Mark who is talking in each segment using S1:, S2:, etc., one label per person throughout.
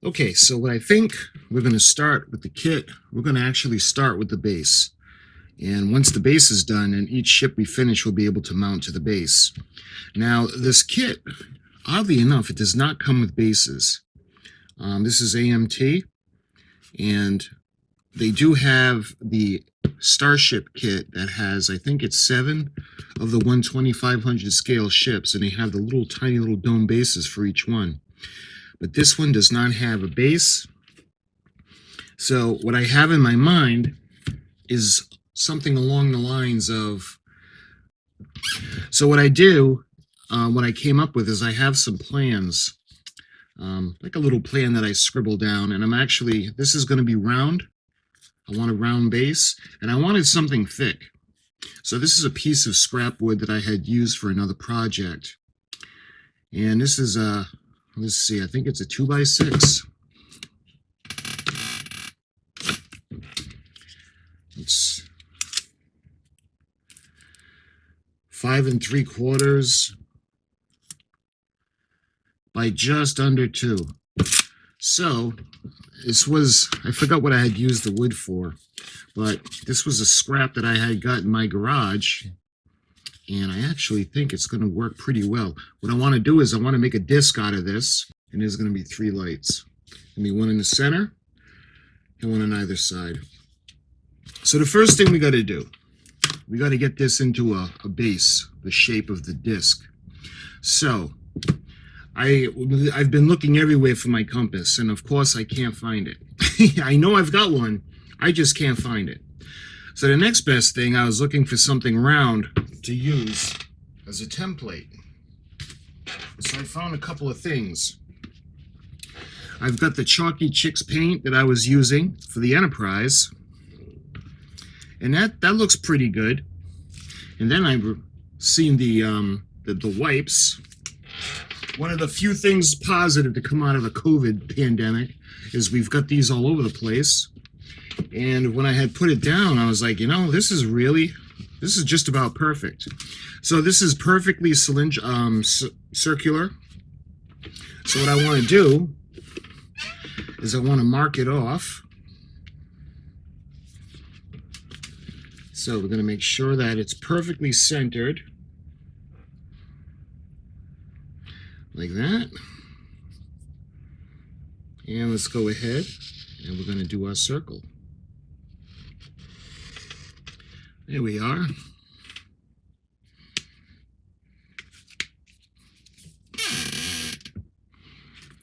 S1: Okay, so what I think we're going to start with the kit, we're going to actually start with the base. And once the base is done, and each ship we finish will be able to mount to the base. Now, this kit, oddly enough, it does not come with bases. This is AMT, and they do have the Starship kit that has, I think it's 7 of the 1/2500 scale ships, and they have the little tiny little dome bases for each one. But this one does not have a base. So what I have in my mind is something along the lines of, so what I do, what I came up with is I have some plans, like a little plan that I scribbled down, and this is going to be round. I want a round base, and I wanted something thick. So this is a piece of scrap wood that I had used for another project. And this is let's see, I think it's a 2x6. It's 5 3/4 by just under 2. So I forgot what I had used the wood for, but this was a scrap that I had got in my garage, and I actually think it's going to work pretty well. What I want to do is I want to make a disc out of this, and there's going to be 3 lights. There'll be one in the center and one on either side. So the first thing we got to do, we got to get this into a base, the shape of the disc. So I've been looking everywhere for my compass, and of course I can't find it. I know I've got one, I just can't find it. So the next best thing, I was looking for something round to use as a template. So I found a couple of things. I've got the Chalky Chicks paint that I was using for the Enterprise, and that looks pretty good. And then I've seen the wipes. One of the few things positive to come out of the COVID pandemic is we've got these all over the place. And when I had put it down, I was like, this is just about perfect. So this is perfectly circular. So what I want to do is I want to mark it off. So we're going to make sure that it's perfectly centered. Like that. And let's go ahead and we're going to do our circle. There we are.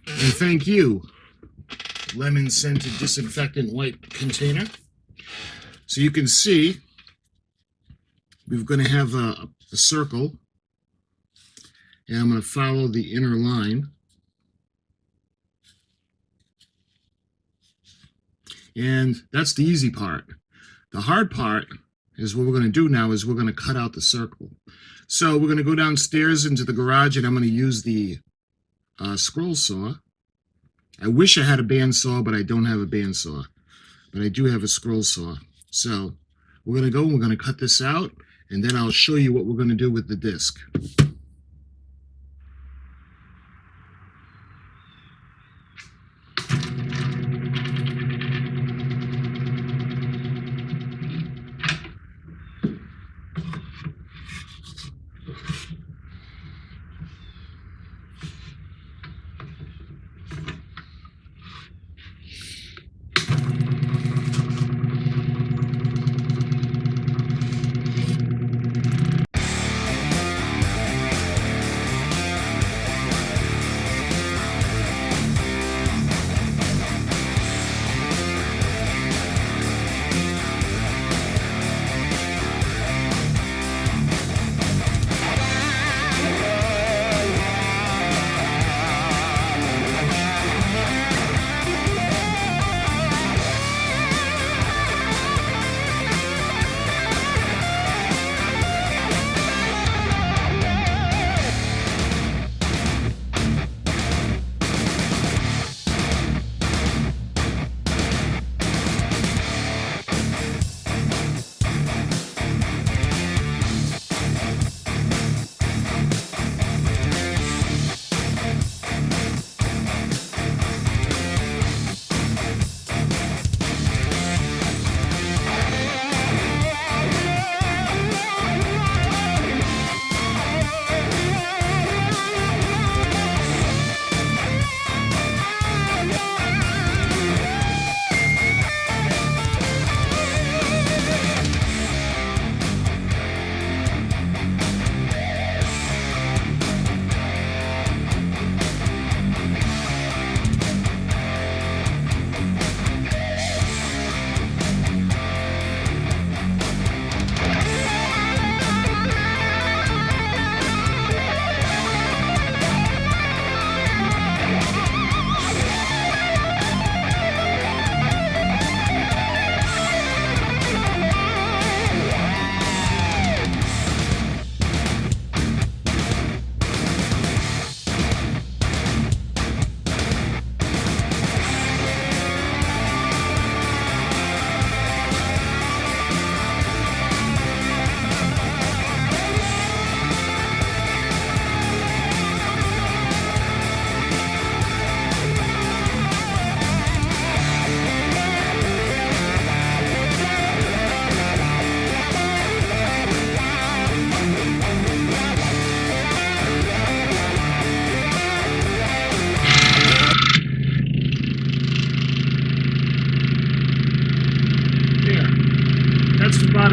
S1: And thank you, lemon scented disinfectant white container. So you can see we're going to have a circle, and I'm going to follow the inner line. And that's the easy part. The hard part is what we're going to do now is we're going to cut out the circle. So we're going to go downstairs into the garage, and I'm going to use the scroll saw. I wish I had a bandsaw, but I don't have a bandsaw. But I do have a scroll saw. So we're going to go and we're going to cut this out, and then I'll show you what we're going to do with the disc.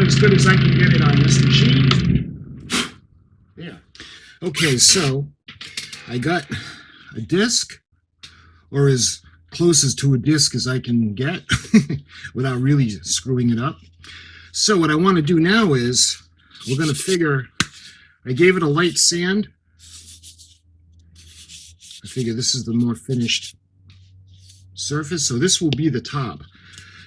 S1: as good as I can get it on this machine. Yeah. Okay, so I got a disc, or as close as to a disc as I can get without really screwing it up. So what I want to do now is we're going to figure, I gave it a light sand. I figure this is the more finished surface, so this will be the top.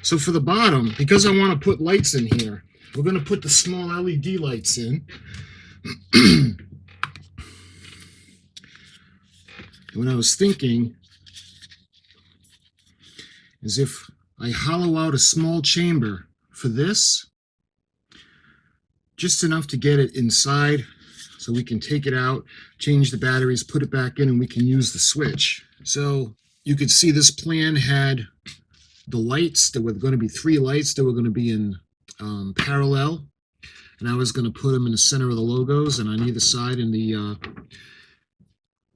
S1: So for the bottom, because I want to put lights in here, we're going to put the small LED lights in. And what I was thinking is if I hollow out a small chamber for this, just enough to get it inside so we can take it out, change the batteries, put it back in, and we can use the switch. So you could see this plan had the lights. There were going to be 3 lights that were going to be in parallel, and I was going to put them in the center of the logos and on either side, and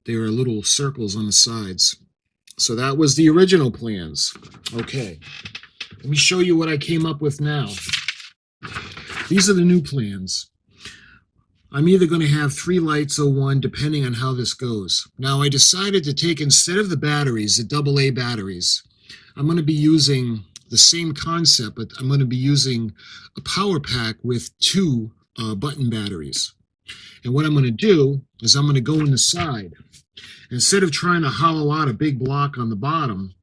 S1: there are little circles on the sides. So that was the original plans. Okay, let me show you what I came up with now. These are the new plans. I'm either going to have 3 lights or 1, depending on how this goes. Now I decided to take, instead of the batteries, the AA batteries, I'm going to be using the same concept, but I'm going to be using a power pack with 2 button batteries. And what I'm going to do is I'm going to go in the side. Instead of trying to hollow out a big block on the bottom,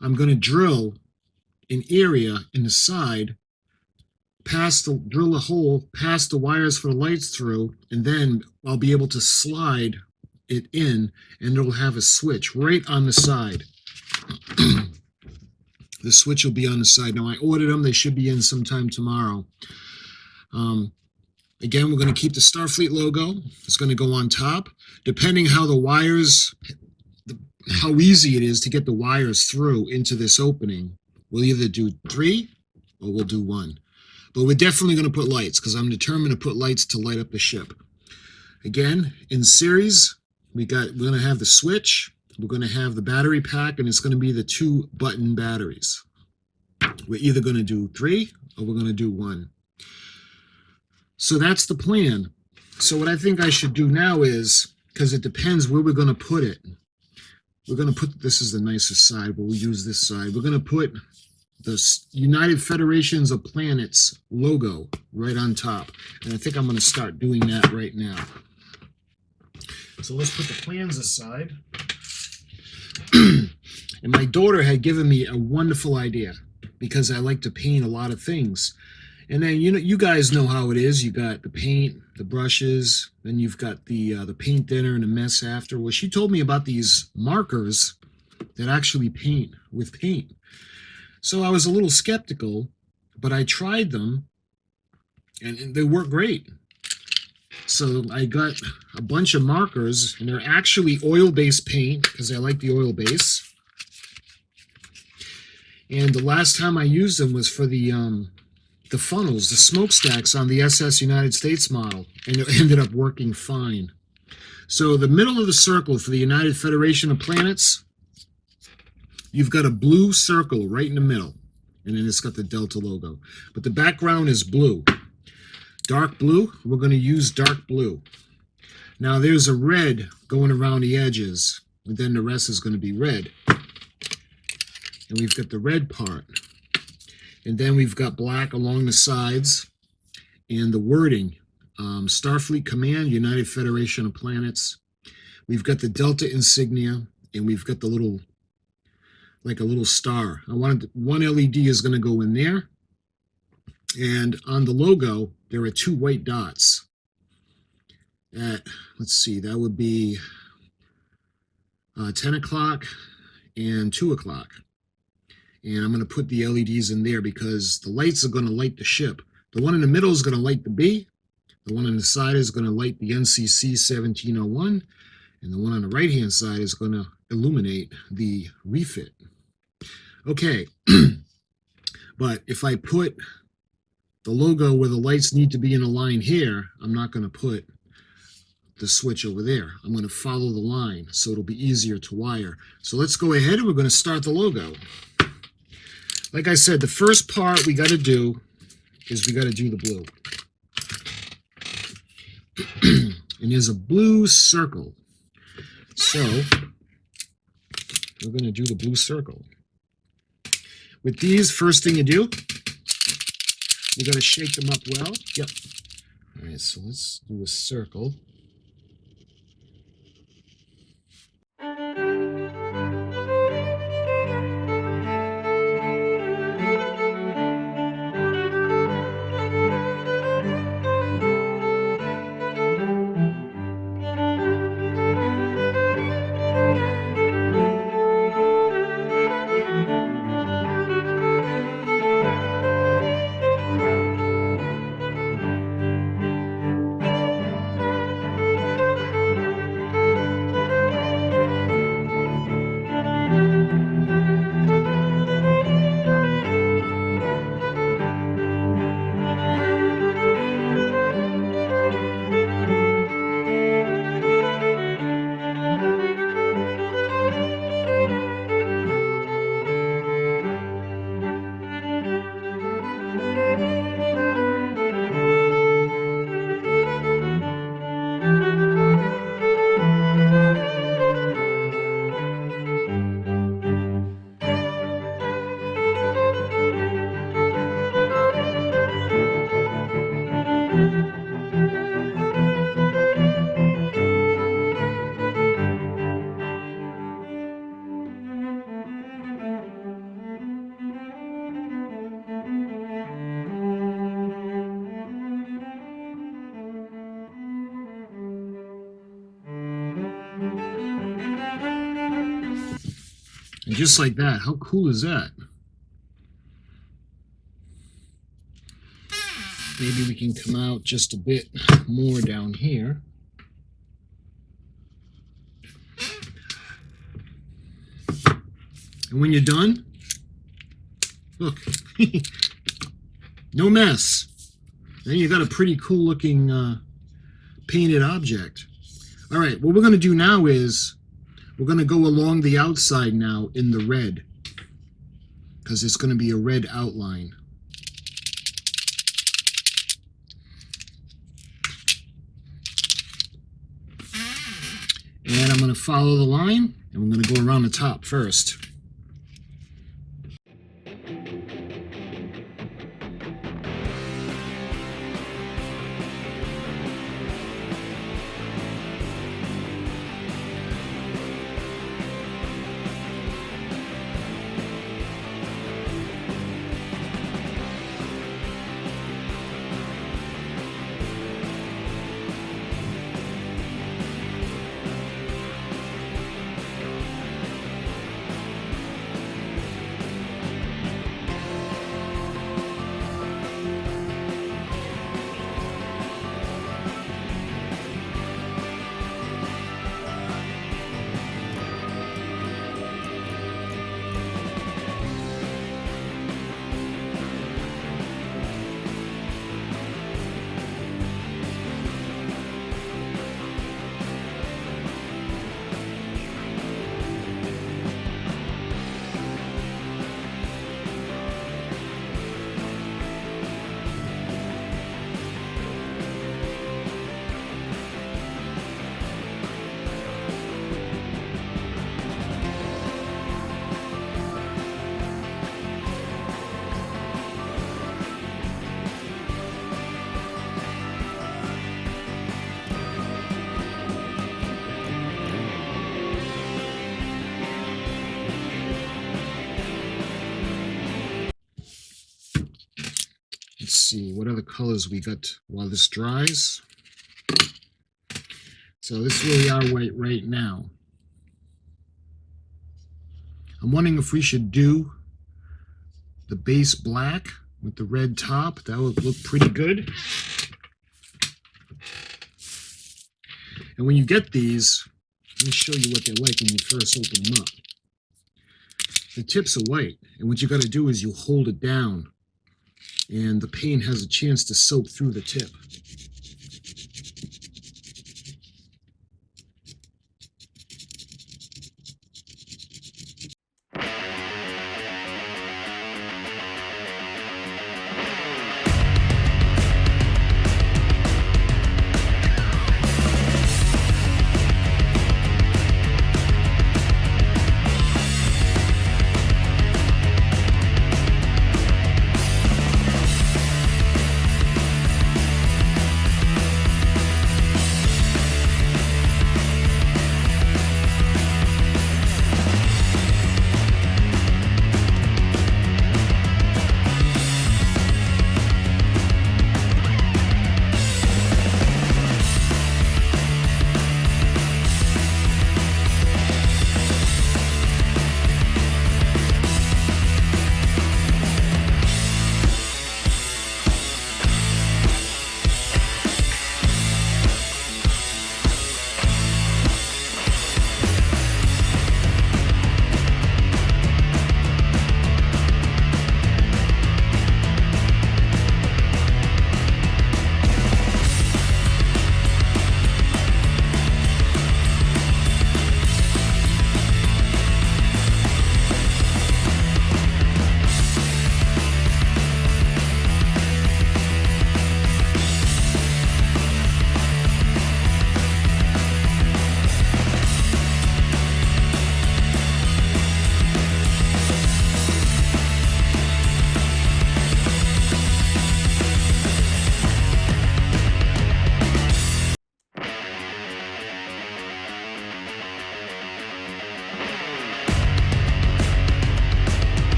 S1: I'm going to drill an area in the side, drill a hole, pass the wires for the lights through, and then I'll be able to slide it in, and it'll have a switch right on the side. The switch will be on the side. Now I ordered them. They should be in sometime tomorrow. Again, we're going to keep the Starfleet logo. It's going to go on top. Depending how the wires, how easy it is to get the wires through into this opening, we'll either do 3 or we'll do 1. But we're definitely going to put lights, because I'm determined to put lights to light up the ship. Again, in series, we're going to have the switch, we're going to have the battery pack, and it's going to be the 2 button batteries. We're either going to do 3 or we're going to do 1. So that's the plan. So what I think I should do now is, because it depends where we're going to put it, we're going to put, this is the nicest side, but we'll use this side. We're going to put the United Federations of Planets logo right on top. And I think I'm going to start doing that right now. So let's put the plans aside. And my daughter had given me a wonderful idea, because I like to paint a lot of things. And then, you know, you guys know how it is. You got the paint, the brushes, then you've got the paint thinner and a mess after. Well, she told me about these markers that actually paint with paint. So I was a little skeptical, but I tried them, and they work great. So I got a bunch of markers, and they're actually oil-based paint, because I like the oil base. And the last time I used them was for the funnels, the smokestacks on the SS United States model, and it ended up working fine. So the middle of the circle for the United Federation of Planets, you've got a blue circle right in the middle, and then it's got the Delta logo. But the background is blue. Dark blue, we're going to use dark blue. Now there's a red going around the edges, and then the rest is going to be red. And we've got the red part. And then we've got black along the sides, and the wording, Starfleet Command, United Federation of Planets. We've got the Delta insignia, and we've got the little, like a little star. I wanted, 1 LED is going to go in there. And on the logo, there are 2 white dots. Let's see, that would be 10 o'clock and 2 o'clock. And I'm going to put the LEDs in there because the lights are going to light the ship. The one in the middle is going to light the B. The one on the side is going to light the NCC 1701. And the one on the right-hand side is going to illuminate the refit. Okay, but if I put the logo where the lights need to be in a line here, I'm not going to put the switch over there. I'm going to follow the line so it'll be easier to wire. So let's go ahead and we're going to start the logo. Like I said, the first part we got to do is we got to do the blue. And there's a blue circle. So we're going to do the blue circle. With these, first thing you do, you got to shake them up well. Yep. All right, so let's do a circle. And just like that, how cool is that? Maybe we can come out just a bit more down here. And when you're done, look, no mess. Then you got a pretty cool looking painted object. All right, what we're going to do now is we're going to go along the outside now in the red, because it's going to be a red outline. And I'm going to follow the line, and we're going to go around the top first. Let's see, what other colors we got while this dries. So this is where we are right now. I'm wondering if we should do the base black with the red top. That would look pretty good. And when you get these, let me show you what they're like when you first open them up. The tips are white, and what you got to do is you hold it down, and the paint has a chance to soak through the tip.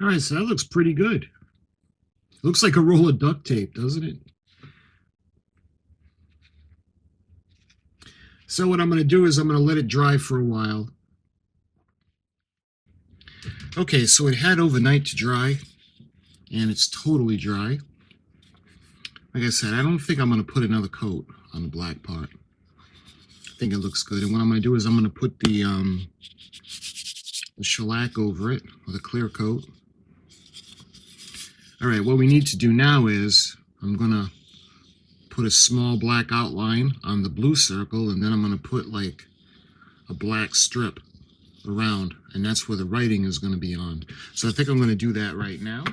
S1: All right, so that looks pretty good. Looks like a roll of duct tape, doesn't it? So what I'm going to do is I'm going to let it dry for a while. Okay, so it had overnight to dry, and it's totally dry. Like I said, I don't think I'm going to put another coat on the black part. I think it looks good. And what I'm going to do is I'm going to put the shellac over it with a clear coat. All right, what we need to do now is I'm going to put a small black outline on the blue circle, and then I'm going to put like a black strip around, and that's where the writing is going to be on. So I think I'm going to do that right now.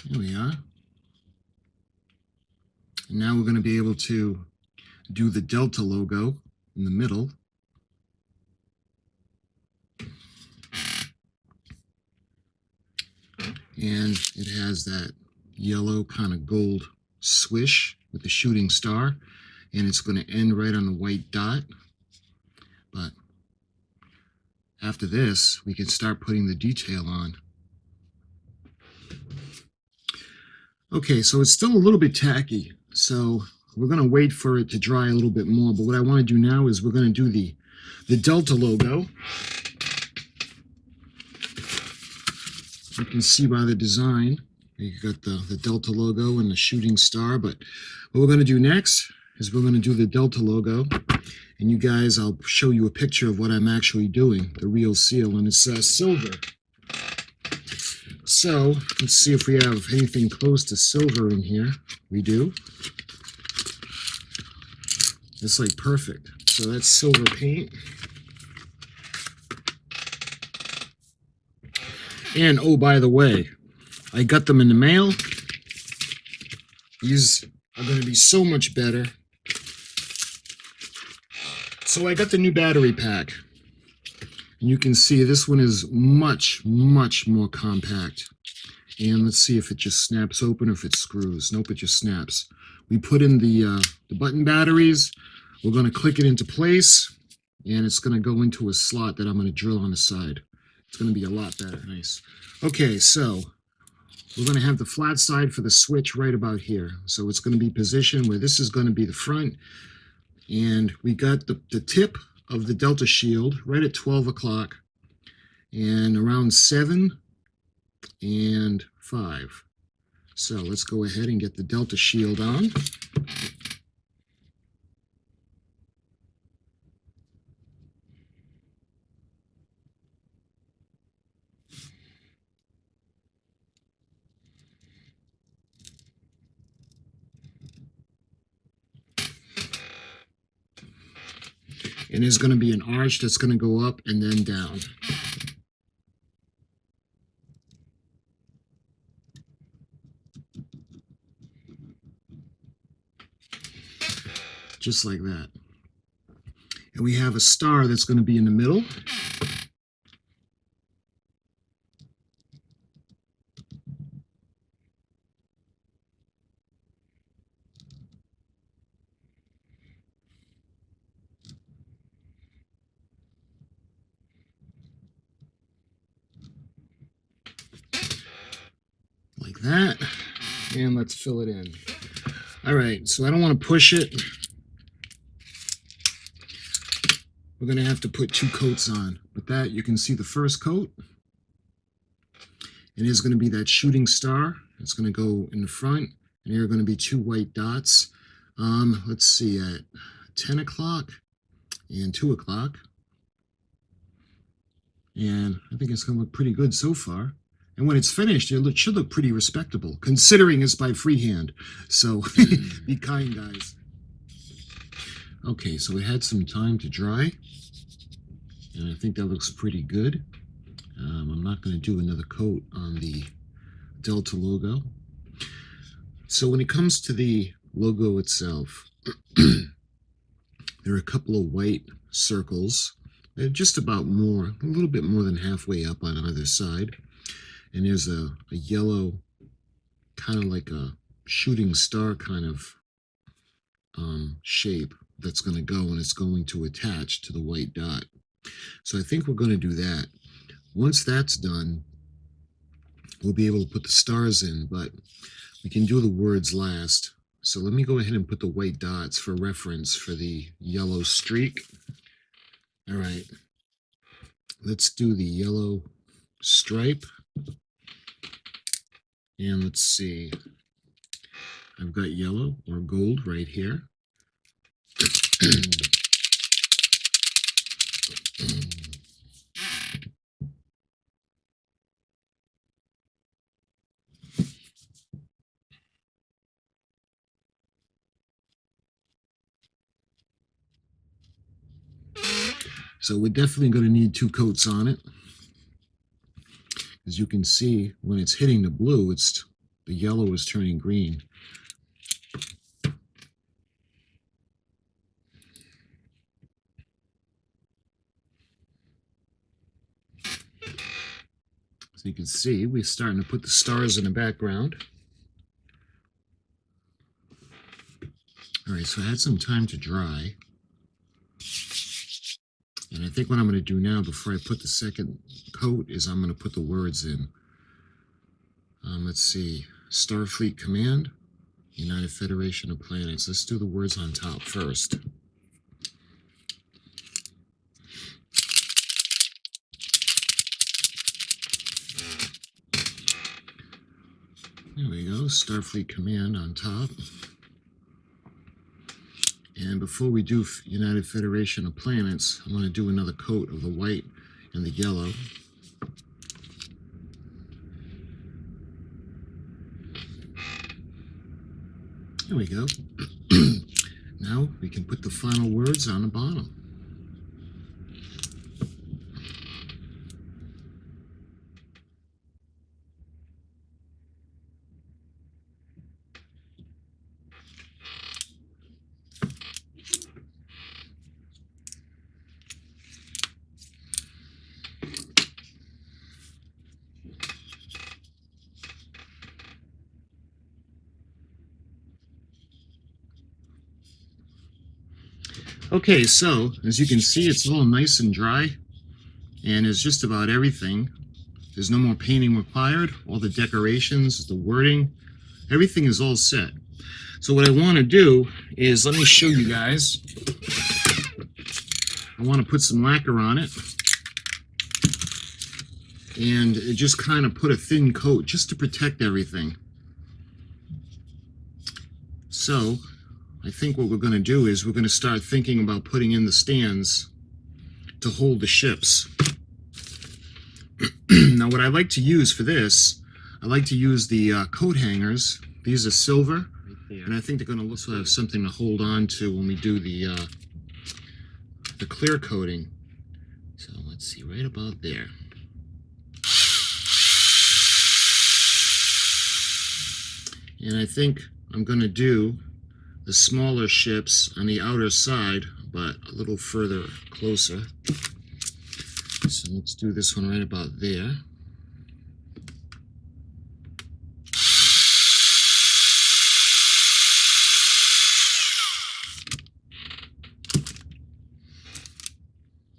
S1: Here we are. And now we're going to be able to do the Delta logo in the middle. And it has that yellow kind of gold swish with the shooting star. And it's going to end right on the white dot. But after this, we can start putting the detail on. Okay, so it's still a little bit tacky. So we're going to wait for it to dry a little bit more. But what I want to do now is we're going to do the Delta logo. You can see by the design, you got the Delta logo and the shooting star. But what we're going to do next is we're going to do the Delta logo. And you guys, I'll show you a picture of what I'm actually doing, the real seal, and it's silver. So let's see if we have anything close to silver in here. We do. It's like perfect. So that's silver paint. And oh, by the way, I got them in the mail. These are going to be so much better. So I got the new battery pack. And you can see this one is much, much more compact. And let's see if it just snaps open or if it screws. Nope, it just snaps. We put in the button batteries. We're going to click it into place. And it's going to go into a slot that I'm going to drill on the side. It's going to be a lot better. Nice. Okay, so we're going to have the flat side for the switch right about here. So it's going to be positioned where this is going to be the front. And we got the tip of the Delta shield right at 12 o'clock and around 7 and 5. So let's go ahead and get the Delta shield on. And there's going to be an arch that's going to go up and then down. Just like that. And we have a star that's going to be in the middle. Like that. And let's fill it in. All right, so I don't want to push it. We're going to have to put 2 coats on. With that, you can see the first coat. And there's going to be that shooting star. It's going to go in the front. And here are going to be 2 white dots. Let's see, at 10 o'clock and 2 o'clock. And I think it's going to look pretty good so far. And when it's finished, it should look pretty respectable, considering it's by freehand. So be kind, guys. Okay, so it had some time to dry. And I think that looks pretty good. I'm not going to do another coat on the Delta logo. So when it comes to the logo itself, there are a couple of white circles. They're just about a little bit more than halfway up on either side. And there's a yellow, kind of like a shooting star kind of shape that's going to go, and it's going to attach to the white dot. So I think we're going to do that. Once that's done, we'll be able to put the stars in, but we can do the words last. So let me go ahead and put the white dots for reference for the yellow streak. All right, let's do the yellow stripe. And let's see, I've got yellow or gold right here. So we're definitely going to need 2 coats on it. As you can see, when it's hitting the blue, the yellow is turning green. So you can see we're starting to put the stars in the background. All right, so I had some time to dry. And I think what I'm going to do now before I put the second coat is I'm going to put the words in. Let's see, Starfleet Command, United Federation of Planets. Let's do the words on top first. There we go, Starfleet Command on top. And before we do United Federation of Planets, I'm going to do another coat of the white and the yellow. There we go. Now we can put the final words on the bottom. Okay, so as you can see, it's all nice and dry, and it's just about everything. There's no more painting required. All the decorations, the wording, everything is all set. So what I want to do is, let me show you guys. I want to put some lacquer on it, and just kind of put a thin coat just to protect everything. So I think what we're going to do is we're going to start thinking about putting in the stands to hold the ships. Now what I like to use for this, I like to use the coat hangers. These are silver, and I think they're going to also have something to hold on to when we do the clear coating. So let's see, right about there. And I think I'm going to do the smaller ships on the outer side, but a little further closer. So let's do this one right about there.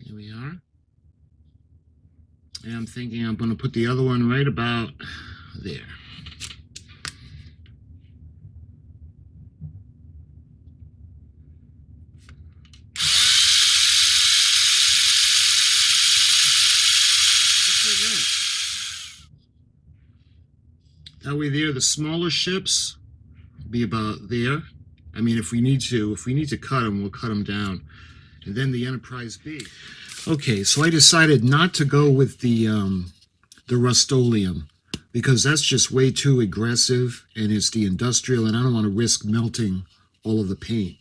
S1: There we are. And I'm thinking I'm going to put the other one right about there. That way there, the smaller ships will be about there. I mean, if we need to cut them, we'll cut them down. And then the Enterprise B. Okay, so I decided not to go with the Rust-Oleum, because that's just way too aggressive, and it's the industrial, and I don't want to risk melting all of the paint.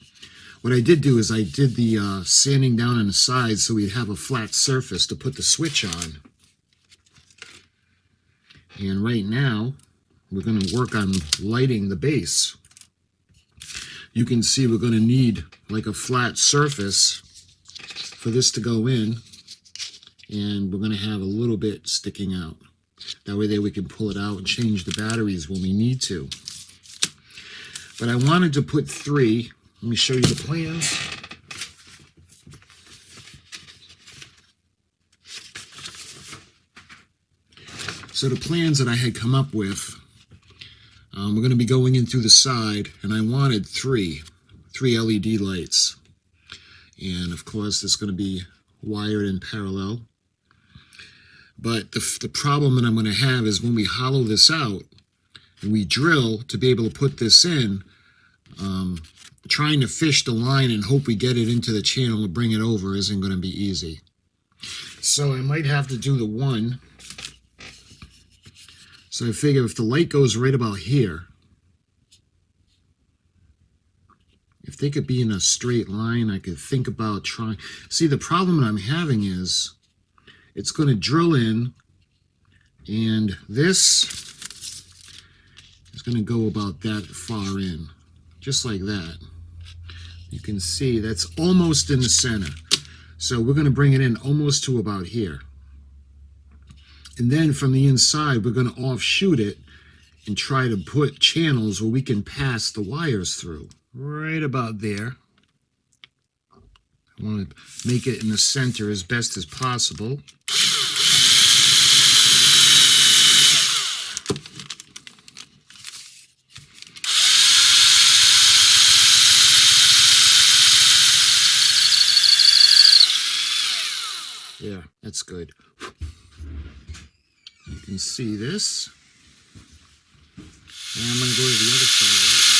S1: What I did do is I did the sanding down on the sides so we'd have a flat surface to put the switch on. And right now, we're going to work on lighting the base. You can see we're going to need like a flat surface for this to go in, and we're going to have a little bit sticking out. That way there we can pull it out and change the batteries when we need to. But I wanted to put 3. Let me show you the plans. So the plans that I had come up with, we're going to be going in through the side, and I wanted 3 LED lights. And of course, it's going to be wired in parallel. But the problem that I'm going to have is when we hollow this out and we drill to be able to put this in, trying to fish the line and hope we get it into the channel and bring it over isn't going to be easy. So I might have to do the 1. So I figure if the light goes right about here, if they could be in a straight line, I could think about trying. See, the problem that I'm having is it's going to drill in, and this is going to go about that far in, just like that. You can see that's almost in the center. So we're going to bring it in almost to about here. And then from the inside, we're going to offshoot it and try to put channels where we can pass the wires through. Right about there. I want to make it in the center as best as possible. Yeah, that's good. You can see this. And I'm going to go to the other side right now.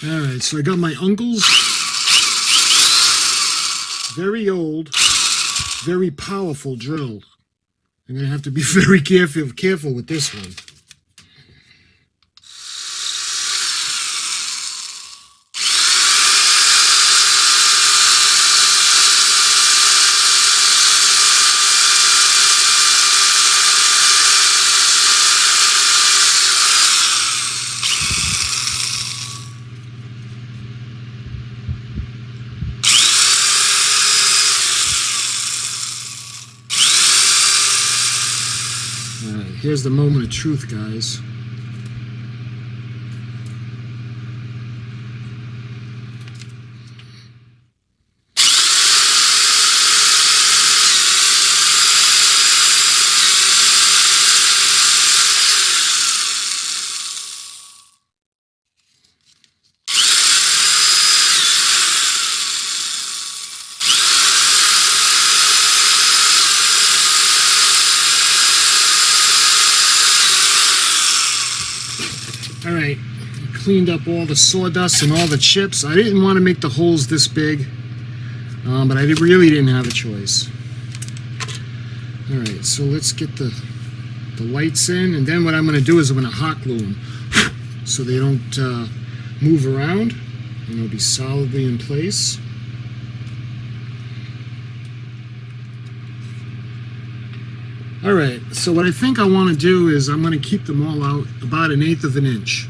S1: All right, so I got my uncle's very old, very powerful drill. I'm going to have to be very careful with this one. Here's the moment of truth, guys. All right, cleaned up all the sawdust and all the chips. I didn't want to make the holes this big, but I really didn't have a choice. All right, so let's get the lights in, and then what I'm going to do is I'm going to hot glue them so they don't move around, and they'll be solidly in place. All right, so what I think I want to do is I'm going to keep them all out about 1/8 of an inch.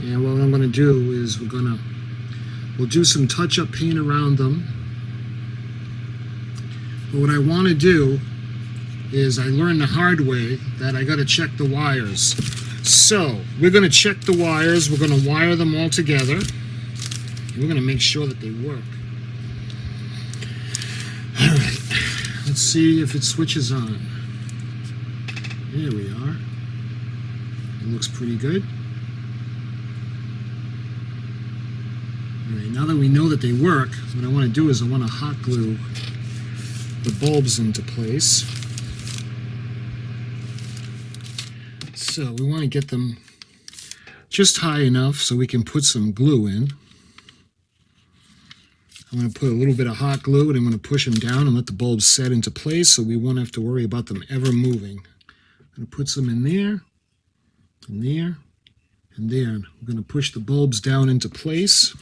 S1: And what I'm going to do is we'll do some touch-up paint around them. But what I want to do is I learned the hard way that I got to check the wires. So we're going to check the wires. We're going to wire them all together. We're going to make sure that they work. All right, let's see if it switches on. There we are. It looks pretty good. All right, now that we know that they work, what I want to do is I want to hot glue the bulbs into place. So we want to get them just high enough so we can put some glue in. I'm going to put a little bit of hot glue and I'm going to push them down and let the bulbs set into place so we won't have to worry about them ever moving. I'm going to put some in there, and there, and there. I'm going to push the bulbs down into place.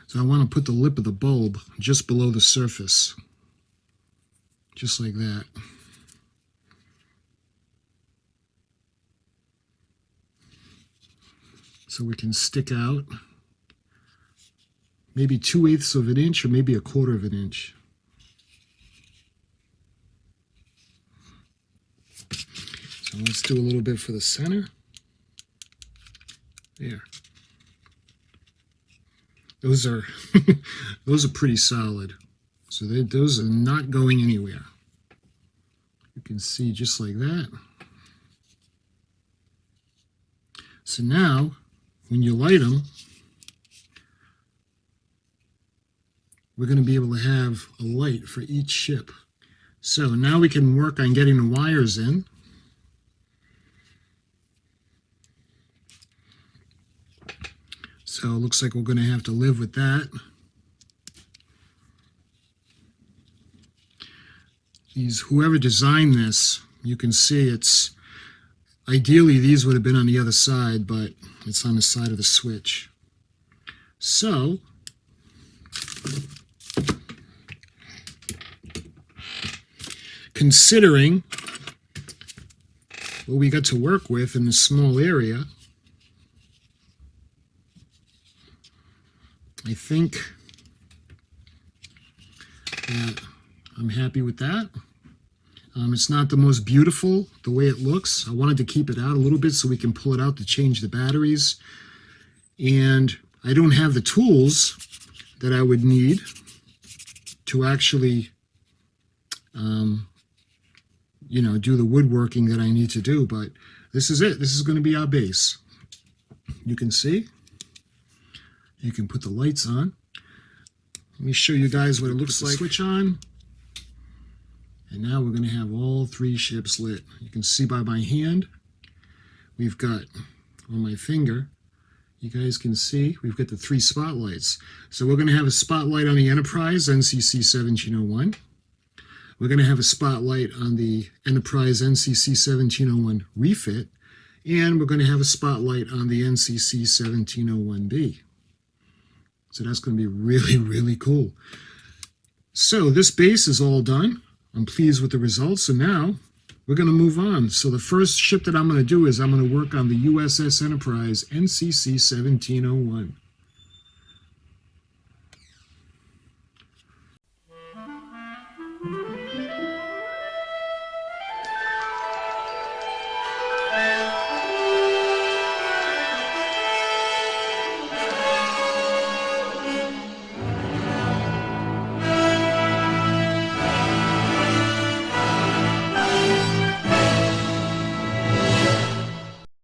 S1: So I want to put the lip of the bulb just below the surface, just like that. So we can stick out maybe 2/8 of an inch or maybe 1/4 of an inch. So let's do a little bit for the center. There. Those are those are pretty solid. So those are not going anywhere. You can see just like that. So now, when you light them, we're going to be able to have a light for each ship. So now we can work on getting the wires in. So it looks like we're going to have to live with that. Whoever designed this, you can see it's, ideally these would have been on the other side, but it's on the side of the switch. So, considering what we got to work with in this small area, I think that I'm happy with that. It's not the most beautiful the way it looks. I wanted to keep it out a little bit so we can pull it out to change the batteries. And I don't have the tools that I would need to actually, you know, do the woodworking that I need to do. But this is it. This is going to be our base. You can see. You can put the lights on. Let me show you guys what it looks like. Switch on. And now we're going to have all 3 ships lit. You can see by my hand, we've got, on my finger, you guys can see, we've got the 3 spotlights. So we're going to have a spotlight on the Enterprise NCC 1701. We're going to have a spotlight on the Enterprise NCC 1701 refit. And we're going to have a spotlight on the NCC 1701B. So that's going to be really, really cool. So this base is all done. I'm pleased with the results. So now we're going to move on. So the first ship that I'm going to do is I'm going to work on the USS Enterprise NCC 1701.